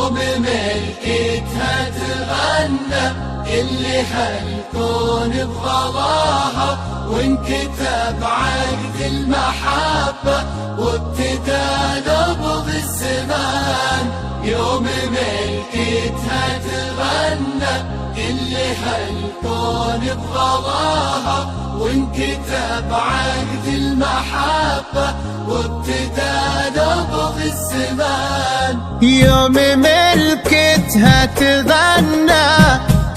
يوم ملكتها تغنى كل هالكون بغلاها، وانكتب عقد المحبة وابتدى نبض الزمان. يوم ملكتها تغنى كل هالكون بغلاها، وانكتب عقد المحبة وابتدى نبض الزمان. يوم ملكتها تغنى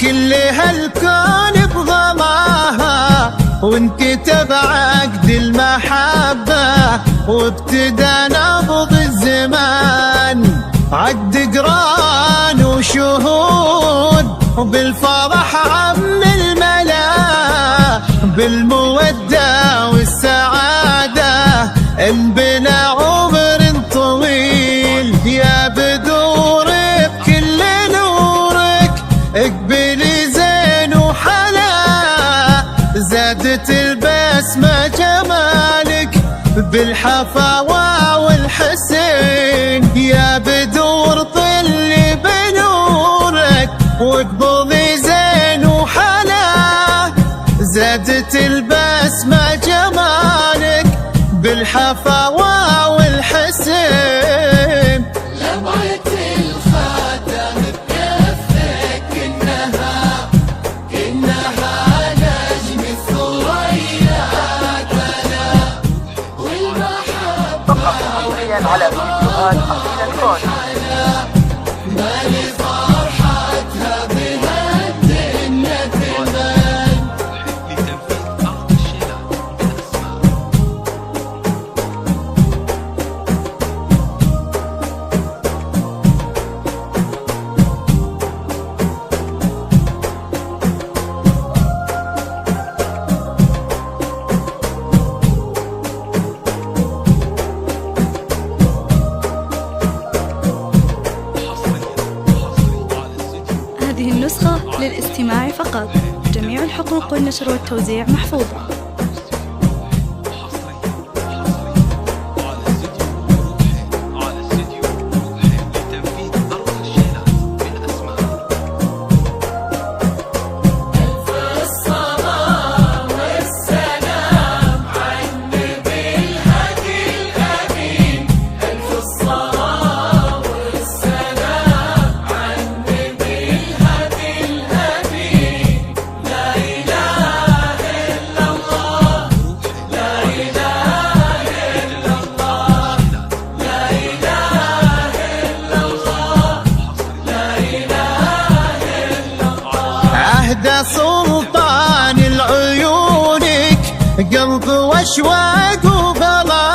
كل هالكون بغلاها، وانكتب عقد المحبة وابتدى نبض الزمان. عد قران وشهود وبالفرح عم الملا، بالمودة والسعادة انبنى عمر طويل. يا بدور بكل نورك اقبلي زين وحلا، زادت البسمة جمالك بالحفاوة والحسين. يا بدور طلي بنورك واقبضي زين وحلا، زادت البسمة جمالك بالحفاوة والحسين. لمعة الخاتم بكفك إنها نجم الثريا تلا، والمحبة فقط على فيديوهات أصيل الكون. ما لفرحتها بهالدنيا تمن. لتنفيذ أرض الشيلات بالأسماء. هذه النسخة للاستماع فقط، جميع الحقوق والنشر والتوزيع محفوظة. عهد سلطان العيونك قلب واشواق وبلا،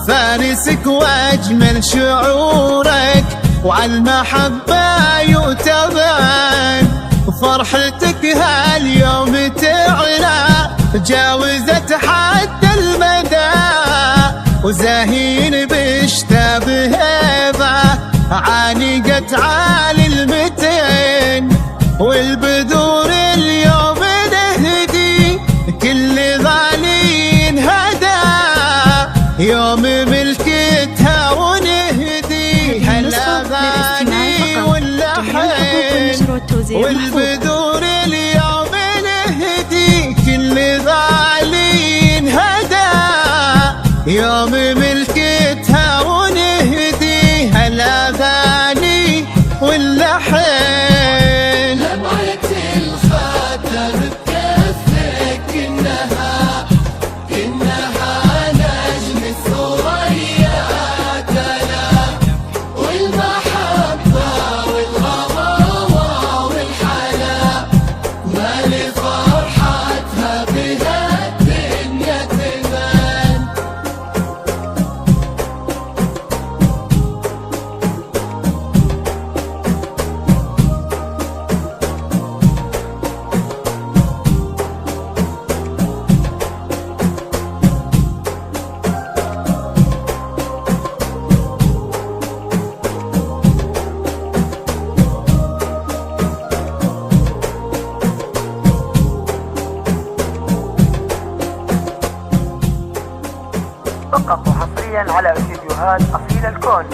فارسك واجمل شعورك وعالمحبة يتبعن. فرحتك هاليوم تعلى جاوزت حد المدى، وزاهين بشتاب هيبة عانقت عالي المتين. والبدور اليوم نهدي كل غالي هدى، يوم ملكتها ونهدي هالأغاني واللحن. والبدور اليوم نهدي كل غالي هدى، يوم ملكتها ونهدي هالأغاني واللحن. فقط وحصريا على فيديوهات أصيل الكون.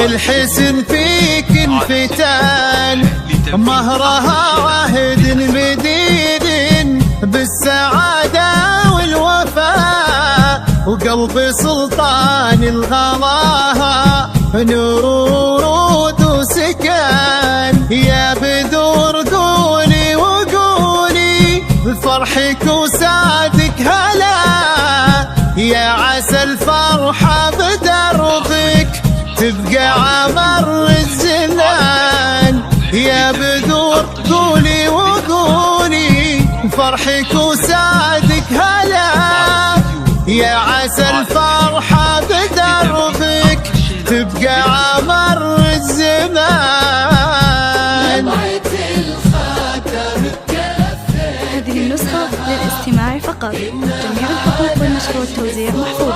والحسن فيك انفتان، مهرها عهد مديد بالسعادة والوفاء، وقلب سلطان الغلاها نور ورود وسكان. يا بدور قولي وقولي بفرحك وسعدك هلا، يا عسى الفرحة بدربك تبقى عمر الزمان. يا بدور قولي وقولي فرحك وسعدك هلا، يا عسى الفرحة بدربك تبقى عمر الزمان. هذه النسخة للاستماع فقط، جميع الحقوق والنشر والتوزيع محفوظ.